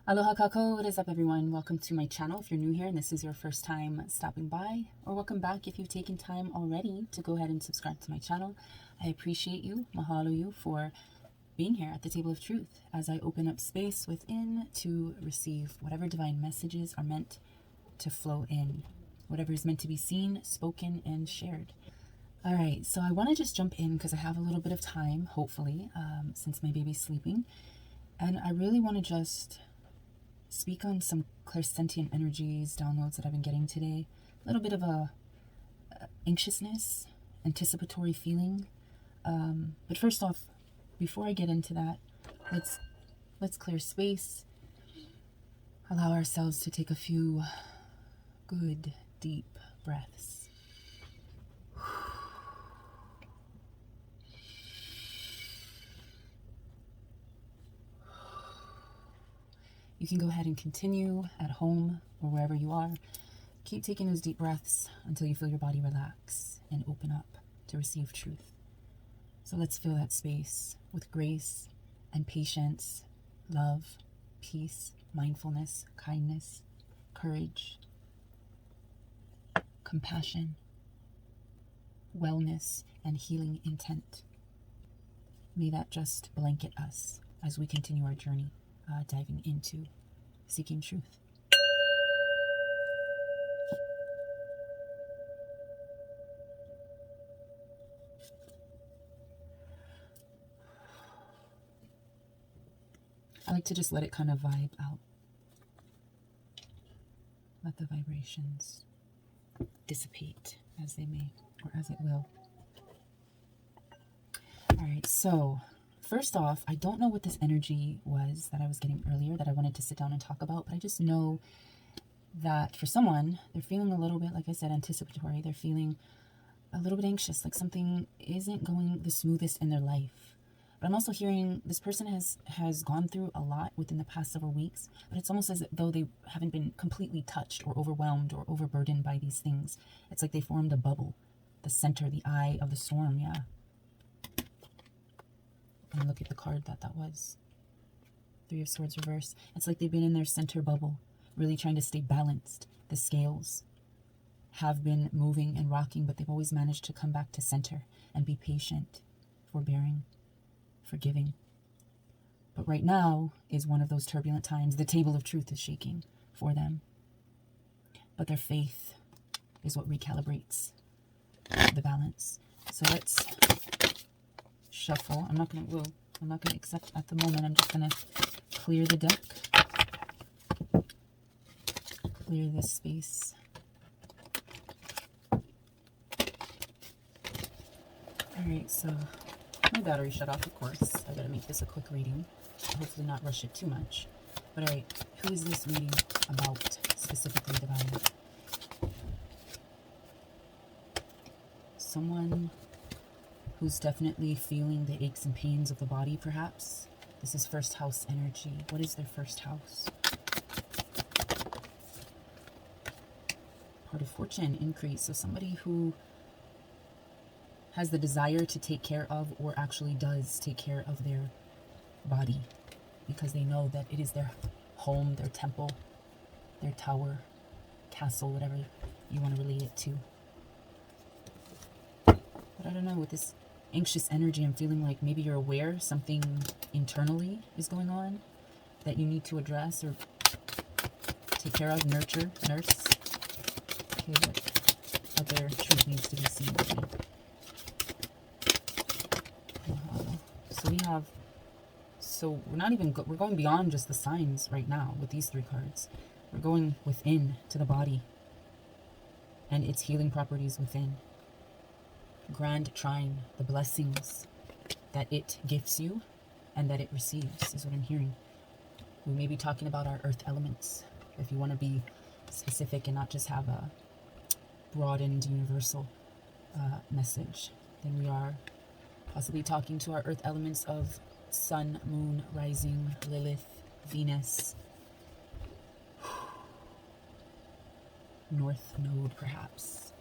Aloha kako, what is up everyone? Welcome to my channel if you're new here and this is your first time stopping by, or welcome back if you've taken time already to go ahead and subscribe to my channel. I appreciate you, mahalo you for being here at the table of truth as I open up space within to receive whatever divine messages are meant to flow in, whatever is meant to be seen, spoken, and shared. All right, so I want to just jump in because I have a little bit of time, hopefully, since my baby's sleeping, and I really want to just speak on some clairsentient energies, downloads that I've been getting today. A little bit of a anxiousness, anticipatory feeling. But first off, before I get into that, let's clear space. Allow ourselves to take a few good, deep breaths. You can go ahead and continue at home or wherever you are. Keep taking those deep breaths until you feel your body relax and open up to receive truth. So let's fill that space with grace and patience, love, peace, mindfulness, kindness, courage, compassion, wellness, and healing intent. May that just blanket us as we continue our journey, diving into seeking truth. I like to just let it kind of vibe out. Let the vibrations dissipate as they may, or as it will. All right, so first off, I don't know what this energy was that I was getting earlier that I wanted to sit down and talk about, but I just know that for someone, they're feeling a little bit, like I said, anticipatory. They're feeling a little bit anxious, like something isn't going the smoothest in their life. But I'm also hearing this person has gone through a lot within the past several weeks, but it's almost as though they haven't been completely touched or overwhelmed or overburdened by these things. It's like they formed a bubble, the center, the eye of the storm, yeah. And look at the card that was. Three of Swords reverse. It's like they've been in their center bubble, really trying to stay balanced. The scales have been moving and rocking, but they've always managed to come back to center and be patient, forbearing, forgiving. But right now is one of those turbulent times. The table of truth is shaking for them. But their faith is what recalibrates the balance. So let's shuffle. I'm not gonna accept at the moment. I'm just gonna clear the deck. Clear this space. Alright, so my battery shut off, of course. I gotta make this a quick reading. Hopefully not rush it too much. But alright, who is this reading about specifically, divine? Someone who's definitely feeling the aches and pains of the body, perhaps. This is first house energy. What is their first house? Heart of fortune, increase. So somebody who has the desire to take care of, or actually does take care of their body, because they know that it is their home, their temple, their tower, castle, whatever you want to relate it to. But I don't know, with this anxious energy, I'm feeling like maybe you're aware something internally is going on that you need to address or take care of, nurture, nurse. Okay, what other truth needs to be seen with me? So we're going beyond just the signs right now with these three cards. We're going within to the body and its healing properties within. Grand trine, the blessings that it gifts you and that it receives is what I'm hearing. We may be talking about our earth elements. If you want to be specific and not just have a broadened universal message, then we are possibly talking to our earth elements of sun, moon, rising, Lilith, Venus, North Node perhaps.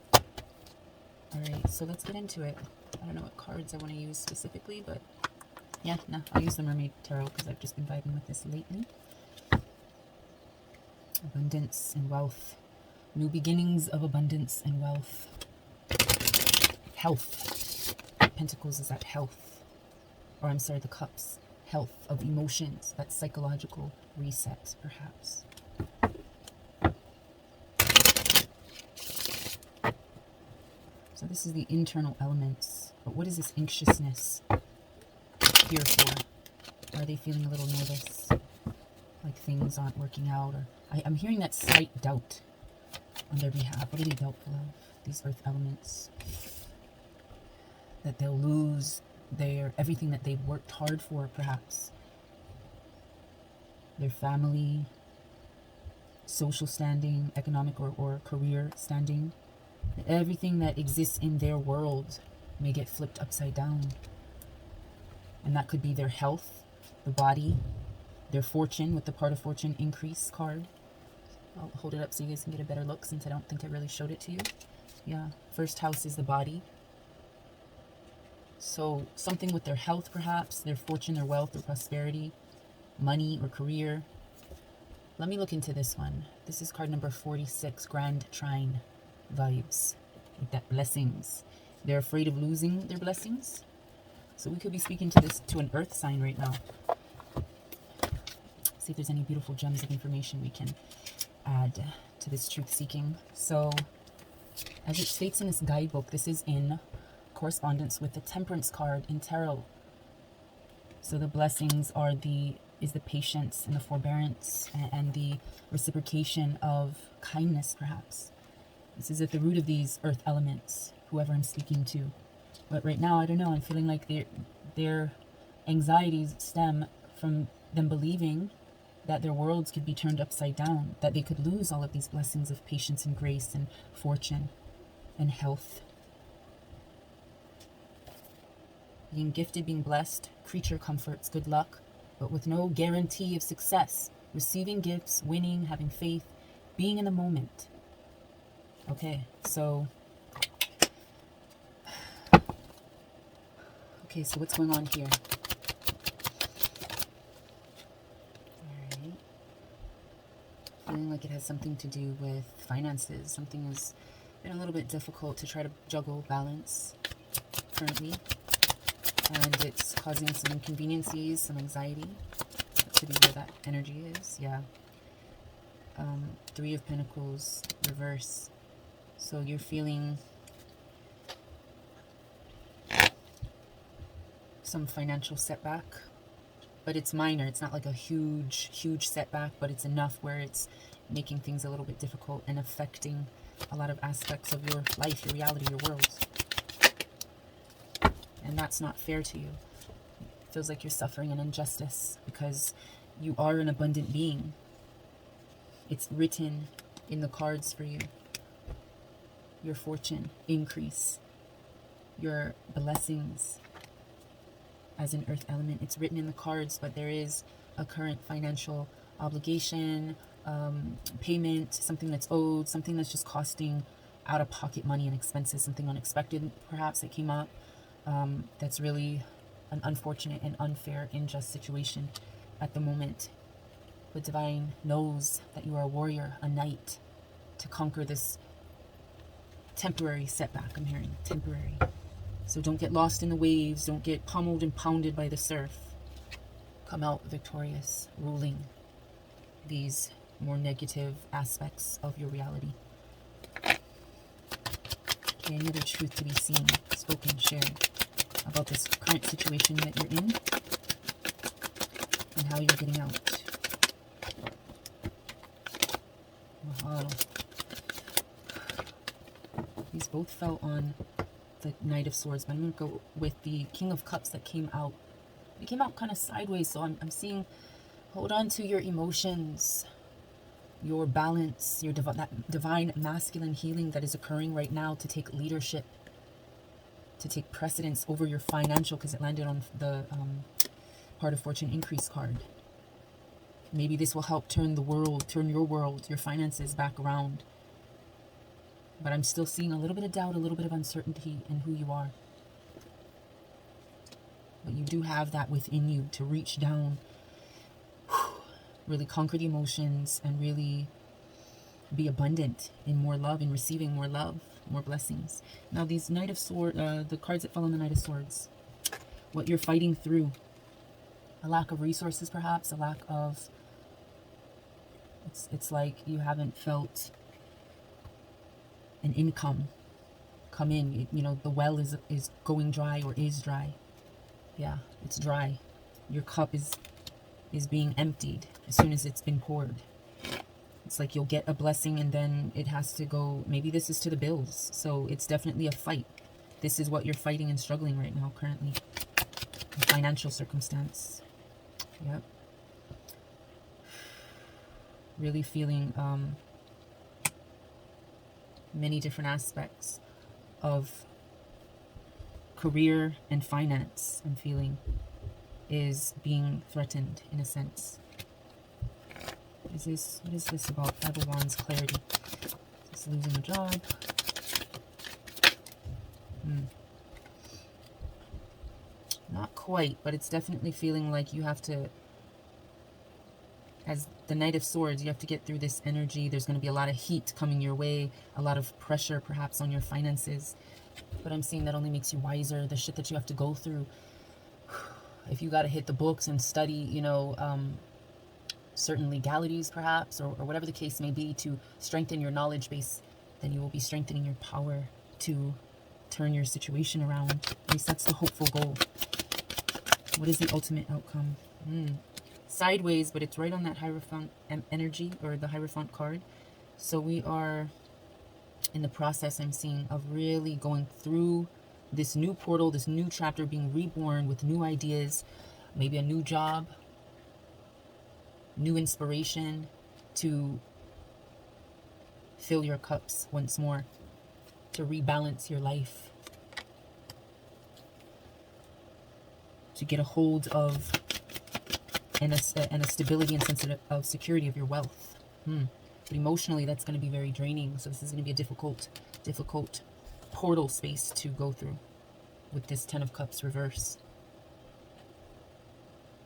Alright, so let's get into it. I don't know what cards I want to use specifically, but yeah, no, I'll use the Mermaid Tarot because I've just been vibing with this lately. Abundance and wealth. New beginnings of abundance and wealth. Health. Pentacles is that health. Or I'm sorry, the cups. Health of emotions. That psychological reset, perhaps. So this is the internal elements. But what is this anxiousness here for? Are they feeling a little nervous? Like things aren't working out? Or I'm hearing that slight doubt on their behalf. What are they doubtful of? These earth elements. That they'll lose everything that they've worked hard for, perhaps. Their family, social standing, economic or career standing. Everything that exists in their world may get flipped upside down. And that could be their health, the body, their fortune with the part of fortune increase card. I'll hold it up so you guys can get a better look since I don't think I really showed it to you. Yeah, first house is the body. So something with their health, perhaps, their fortune, their wealth, their prosperity, money or career. Let me look into this one. This is card number 46, Grand Trine vibes. Like that, blessings. They're afraid of losing their blessings. So we could be speaking to an earth sign right now. See if there's any beautiful gems of information we can add to this truth seeking. So as it states in this guidebook, this is in correspondence with the Temperance card in tarot. So the blessings are the patience and the forbearance and the reciprocation of kindness, perhaps. This is at the root of these earth elements, whoever I'm speaking to. But right now, I don't know, I'm feeling like their anxieties stem from them believing that their worlds could be turned upside down, that they could lose all of these blessings of patience and grace and fortune and health. Being gifted, being blessed, creature comforts, good luck, but with no guarantee of success. Receiving gifts, winning, having faith, being in the moment. Okay, so what's going on here? Alright. Feeling like it has something to do with finances. Something has been a little bit difficult to try to juggle balance currently. And it's causing some inconveniences, some anxiety. That should be where that energy is, yeah. 3 of Pentacles, reverse. So you're feeling some financial setback, but it's minor. It's not like a huge setback, but it's enough where it's making things a little bit difficult and affecting a lot of aspects of your life, your reality, your world. And that's not fair to you. It feels like you're suffering an injustice because you are an abundant being. It's written in the cards for you. Your fortune, increase, your blessings as an earth element. It's written in the cards, but there is a current financial obligation, payment, something that's owed, something that's just costing out-of-pocket money and expenses, something unexpected perhaps that came up. That's really an unfortunate and unfair, unjust situation at the moment. The divine knows that you are a warrior, a knight, to conquer this temporary setback. I'm hearing temporary. So don't get lost in the waves. Don't get pummeled and pounded by the surf. Come out victorious, ruling these more negative aspects of your reality. Okay, any other truth to be seen, spoken, shared about this current situation that you're in and how you're getting out? Mahalo. These both fell on the Knight of Swords, but I'm going to go with the King of Cups that came out. It came out kind of sideways, so I'm seeing, hold on to your emotions, your balance, your that divine masculine healing that is occurring right now to take leadership, to take precedence over your financial, because it landed on the Heart of Fortune increase card. Maybe this will help turn your world, your finances back around. But I'm still seeing a little bit of doubt, a little bit of uncertainty in who you are. But you do have that within you to reach down, really conquer the emotions, and really be abundant in more love, in receiving more love, more blessings. Now these Knight of Swords, the cards that fall on the Knight of Swords, what you're fighting through, a lack of resources perhaps, a lack of, it's like you haven't felt an income come in. You know, the well is going dry, or is dry. Yeah, it's dry. Your cup is being emptied as soon as it's been poured. It's like you'll get a blessing and then it has to go, maybe this is to the bills. So it's definitely a fight. This is what you're fighting and struggling right now currently. A financial circumstance. Yep. Really feeling many different aspects of career and finance, I'm feeling, is being threatened in a sense. What is this about? Five of Wands, clarity. Is this losing a job? Not quite, but it's definitely feeling like you have to, as the Knight of Swords, you have to get through this energy. There's going to be a lot of heat coming your way, a lot of pressure perhaps on your finances. But I'm seeing that only makes you wiser. The shit that you have to go through, if you got to hit the books and study, you know, certain legalities perhaps, or whatever the case may be, to strengthen your knowledge base, then you will be strengthening your power to turn your situation around. At least that's the hopeful goal. What is the ultimate outcome? Sideways, but it's right on that Hierophant energy, or the Hierophant card. So we are in the process, I'm seeing, of really going through this new portal, this new chapter, being reborn with new ideas, maybe a new job, new inspiration to fill your cups once more, to rebalance your life, to get a hold of and a stability and sense of security of your wealth. But emotionally, that's going to be very draining. So this is going to be a difficult portal space to go through with this Ten of Cups reverse.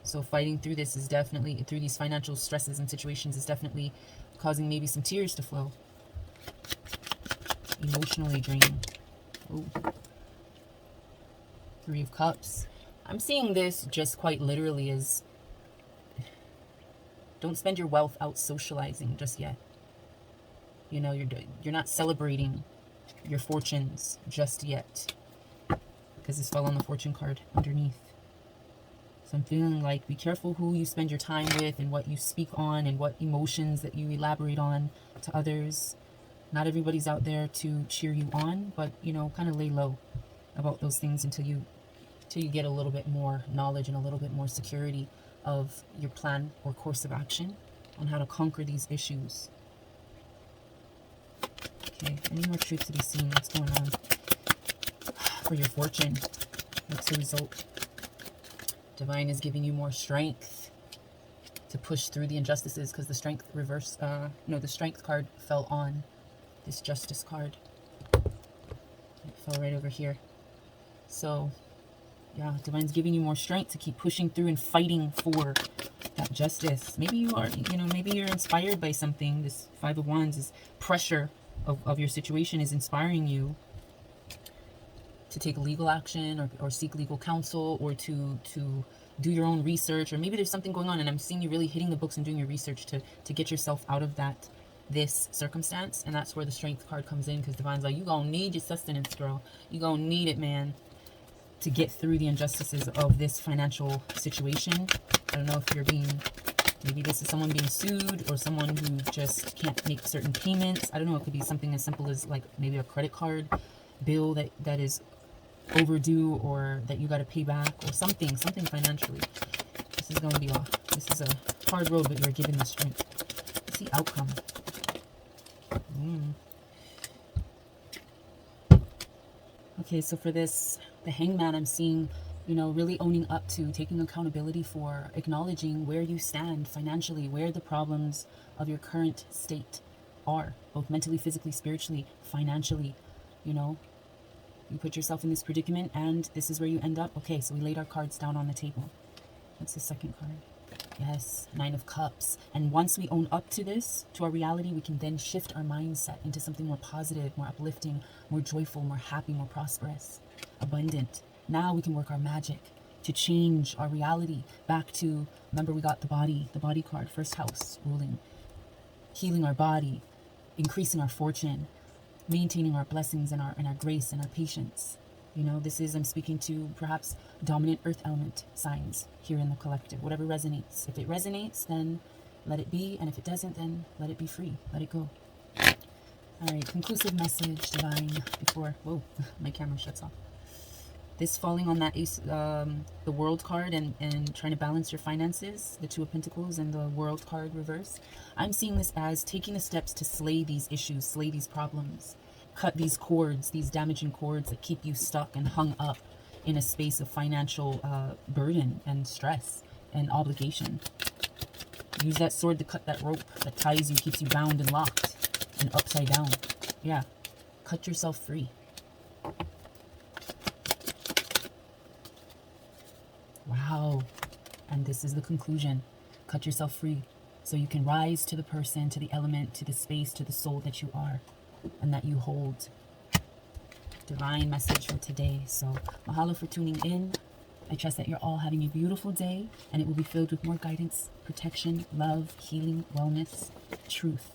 So fighting through this is definitely, through these financial stresses and situations, is definitely causing maybe some tears to flow. Emotionally draining. Ooh. Three of Cups. I'm seeing this just quite literally as, don't spend your wealth out socializing just yet. You know, you're not celebrating your fortunes just yet, because this fell on the Fortune card underneath. So I'm feeling like, be careful who you spend your time with and what you speak on and what emotions that you elaborate on to others. Not everybody's out there to cheer you on, but, you know, kind of lay low about those things until you get a little bit more knowledge and a little bit more security of your plan or course of action on how to conquer these issues. Okay, any more truth to be seen? What's going on for your fortune? What's the result? Divine is giving you more strength to push through the injustices, because the strength reverse, the strength card fell on this Justice card. It fell right over here. So, yeah, Divine's giving you more strength to keep pushing through and fighting for that justice. Maybe you are, maybe you're inspired by something. This Five of Wands, this pressure of your situation is inspiring you to take legal action, or seek legal counsel, or to do your own research, or maybe there's something going on, and I'm seeing you really hitting the books and doing your research to get yourself out of this circumstance. And that's where the Strength card comes in, because Divine's like, you gonna need your sustenance, girl. You gonna need it, man, to get through the injustices of this financial situation. I don't know if you're maybe this is someone being sued, or someone who just can't make certain payments. I don't know, it could be something as simple as like maybe a credit card bill that is overdue, or that you got to pay back, or something financially. This is going to be this is a hard road, but you're given the strength. What's the outcome? Okay, so for this, the Hangman, I'm seeing, really owning up to, taking accountability for, acknowledging where you stand financially, where the problems of your current state are, both mentally, physically, spiritually, financially. You put yourself in this predicament, and this is where you end up. Okay, so we laid our cards down on the table. What's the second card? Yes, Nine of Cups. And once we own up to this, to our reality, we can then shift our mindset into something more positive, more uplifting, more joyful, more happy, more prosperous, abundant. Now we can work our magic to change our reality back to, remember we got the body card, first house, ruling, healing our body, increasing our fortune, maintaining our blessings and our grace and our patience. You know, this is, I'm speaking to perhaps dominant earth element signs here in the collective, whatever resonates. If it resonates, then let it be. And if it doesn't, then let it be free. Let it go. All right, conclusive message, divine, before, whoa, my camera shuts off. This falling on that ace, the world card and trying to balance your finances, the Two of Pentacles and the world card reverse. I'm seeing this as taking the steps to slay these issues, slay these problems. Cut these cords, these damaging cords that keep you stuck and hung up in a space of financial burden and stress and obligation. Use that sword to cut that rope that ties you, keeps you bound and locked and upside down. Yeah, cut yourself free. Wow, and this is the conclusion. Cut yourself free so you can rise to the person, to the element, to the space, to the soul that you are and that you hold. Divine message for today. So mahalo for tuning in. I trust that you're all having a beautiful day and it will be filled with more guidance, protection, love, healing, wellness, truth.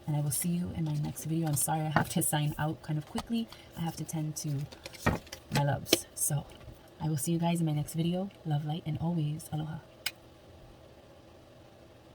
And I will see you in my next video. I'm sorry I have to sign out kind of quickly. I have to tend to my loves. So I will see you guys in my next video. Love, light, and always aloha.